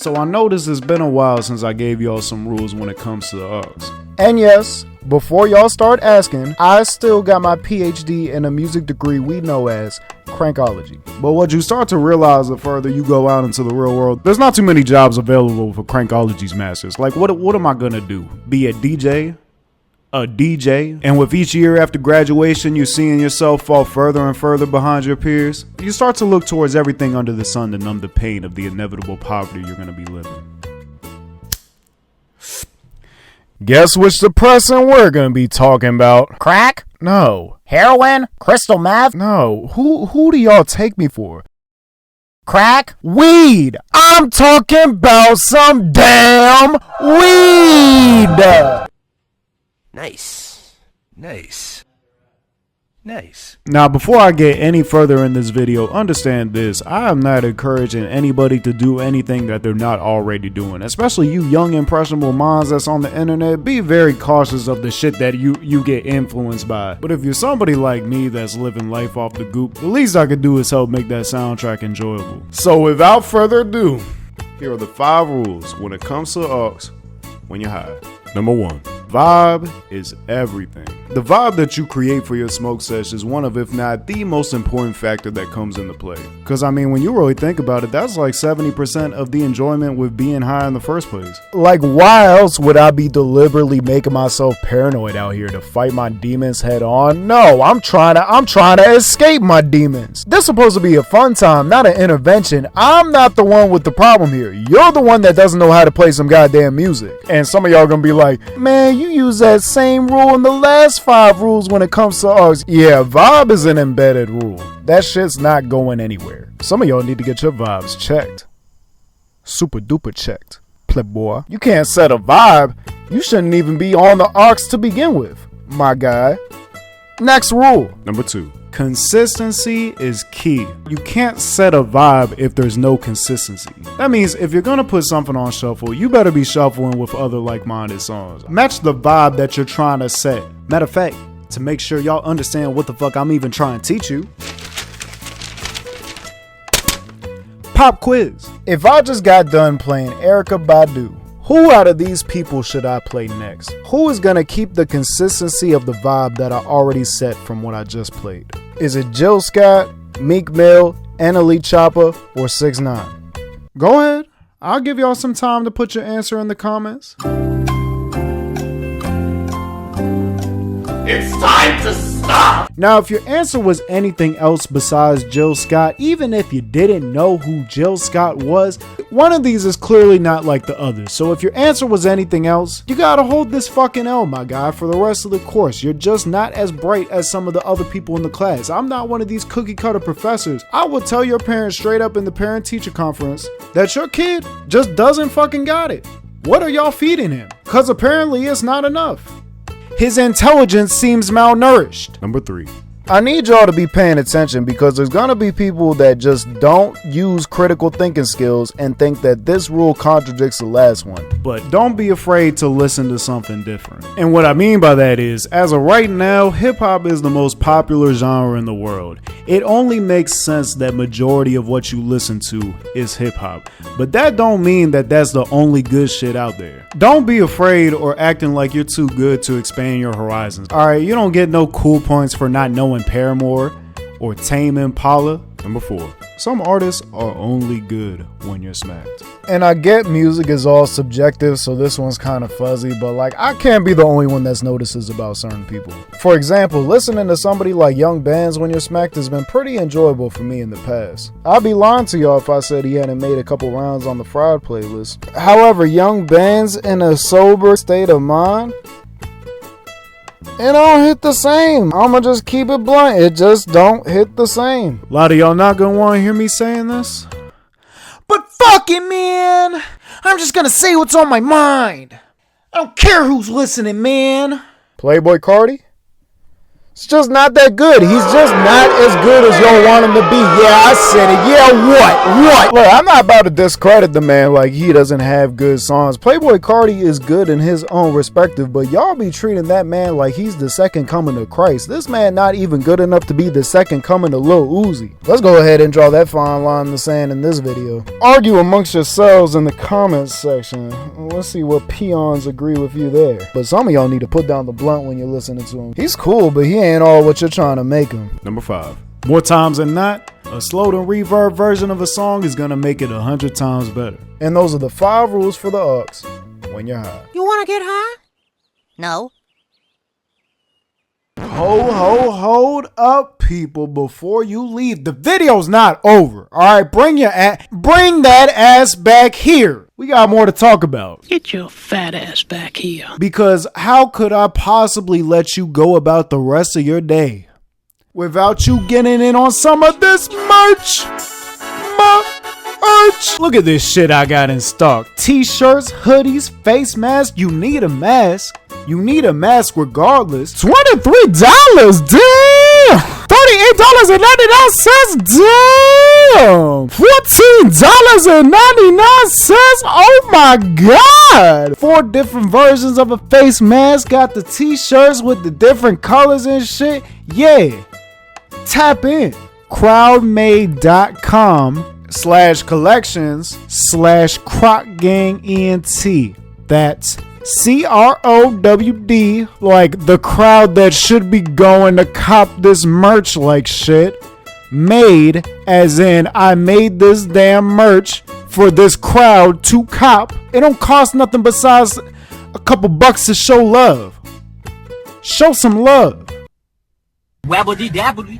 So I noticed it's been a while since I gave y'all some rules when it comes to the aux. And yes, before y'all start asking, I still got my PhD in a music degree we know as crankology. But what you start to realize the further you go out into the real world, there's not too many jobs available for crankology's masters. Like, what am I gonna do? Be a DJ? A DJ? And with each year after graduation, you're seeing yourself fall further and further behind your peers, you start to look towards everything under the sun to numb the pain of the inevitable poverty you're gonna be living. Guess which depressant we're gonna be talking about? Crack? No. Heroin? Crystal meth? No. Who do y'all take me for? Crack? Weed! I'm talking about some damn weed! Nice. Now, before I get any further in this video, understand this: I am not encouraging anybody to do anything that they're not already doing. Especially you young impressionable minds that's on the internet, be very cautious of the shit that you get influenced by. But if you're somebody like me that's living life off the goop, the least I could do is help make that soundtrack enjoyable. So without further ado, here are the 5 rules when it comes to aux when you're high. Number 1. Vibe is everything. The vibe that you create for your smoke sesh is one of, if not the most important factor that comes into play. Cause I mean, when you really think about it, that's like 70% of the enjoyment with being high in the first place. Like, why else would I be deliberately making myself paranoid out here to fight my demons head on? No, I'm trying to escape my demons. This is supposed to be a fun time, not an intervention. I'm not the one with the problem here. You're the one that doesn't know how to play some goddamn music. And some of y'all gonna be like, man, you use that same rule in the last 5 rules when it comes to aux. Yeah, vibe is an embedded rule. That shit's not going anywhere. Some of y'all need to get your vibes checked. Super duper checked, playboy. You can't set a vibe. You shouldn't even be on the aux to begin with, my guy. Next rule. Number 2. Consistency is key. You can't set a vibe if there's no consistency. That means if you're gonna put something on shuffle, you better be shuffling with other like-minded songs. Match the vibe that you're trying to set. Matter of fact, to make sure y'all understand what the fuck I'm even trying to teach you, pop quiz. If I just got done playing Erykah Badu, who out of these people should I play next? Who is gonna keep the consistency of the vibe that I already set from what I just played? Is it Jill Scott, Meek Mill, Annalie Chopper, or 6ix9ine? Go ahead. I'll give y'all some time to put your answer in the comments. It's time to stop! Now, if your answer was anything else besides Jill Scott, even if you didn't know who Jill Scott was, one of these is clearly not like the others. So if your answer was anything else, you gotta hold this fucking L, my guy, for the rest of the course. You're just not as bright as some of the other people in the class. I'm not one of these cookie cutter professors. I will tell your parents straight up in the parent teacher conference that your kid just doesn't fucking got it. What are y'all feeding him? Cause apparently it's not enough. His intelligence seems malnourished. Number 3. I need y'all to be paying attention because there's gonna be people that just don't use critical thinking skills and think that this rule contradicts the last one. But don't be afraid to listen to something different. And what I mean by that is, as of right now, hip-hop is the most popular genre in the world. It only makes sense that majority of what you listen to is hip-hop. But that don't mean that that's the only good shit out there. Don't be afraid or acting like you're too good to expand your horizons. Alright, you don't get no cool points for not knowing Paramore or Tame Impala. Number 4. Some artists are only good when you're smacked. And I get music is all subjective, so this one's kind of fuzzy, but like, I can't be the only one that's notices about certain people. For example, listening to somebody like Young Bands when you're smacked has been pretty enjoyable for me in the past. I'd be lying to y'all if I said he hadn't made a couple rounds on the Fried playlist. However, Young Bands in a sober state of mind, it don't hit the same. I'ma just keep it blunt. It just don't hit the same. A lot of y'all not gonna want to hear me saying this. But fuck it, man! I'm just gonna say what's on my mind. I don't care who's listening, man. Playboy Cardi? It's just not that good. He's just not as good as y'all want him to be. Yeah, I said it. Yeah, what? Look, I'm not about to discredit the man like he doesn't have good songs. Playboi Carti is good in his own respective, but y'all be treating that man like he's the second coming of Christ. This man not even good enough to be the second coming of Lil Uzi. Let's go ahead and draw that fine line in the sand in this video. Argue amongst yourselves in the comments section. Let's see what peons agree with you there. But some of y'all need to put down the blunt when you're listening to him. He's cool, but he ain't all what you're trying to make him. Number 5. More times than not, a slowed and reverb version of a song is gonna make it 100 times better. And those are the 5 rules for the aux when you're high. You wanna get high? No. Hold up, people, before you leave. The video's not over. Alright, bring that ass back here. We got more to talk about. Get your fat ass back here. Because how could I possibly let you go about the rest of your day without you getting in on some of this merch? Look at this shit I got in stock. T-shirts, hoodies, face masks. You need a mask. You need a mask regardless. $23, damn! $38.99, damn! $14.99, oh my god! 4 different versions of a face mask. Got the t-shirts with the different colors and shit. Yeah, tap in. crowdmade.com/collections/crocgangent. That's CROWD, like the crowd that should be going to cop this merch like shit. Made, as in I made this damn merch for this crowd to cop. It don't cost nothing besides a couple bucks to show love. Show some love. Wabbly dabbly.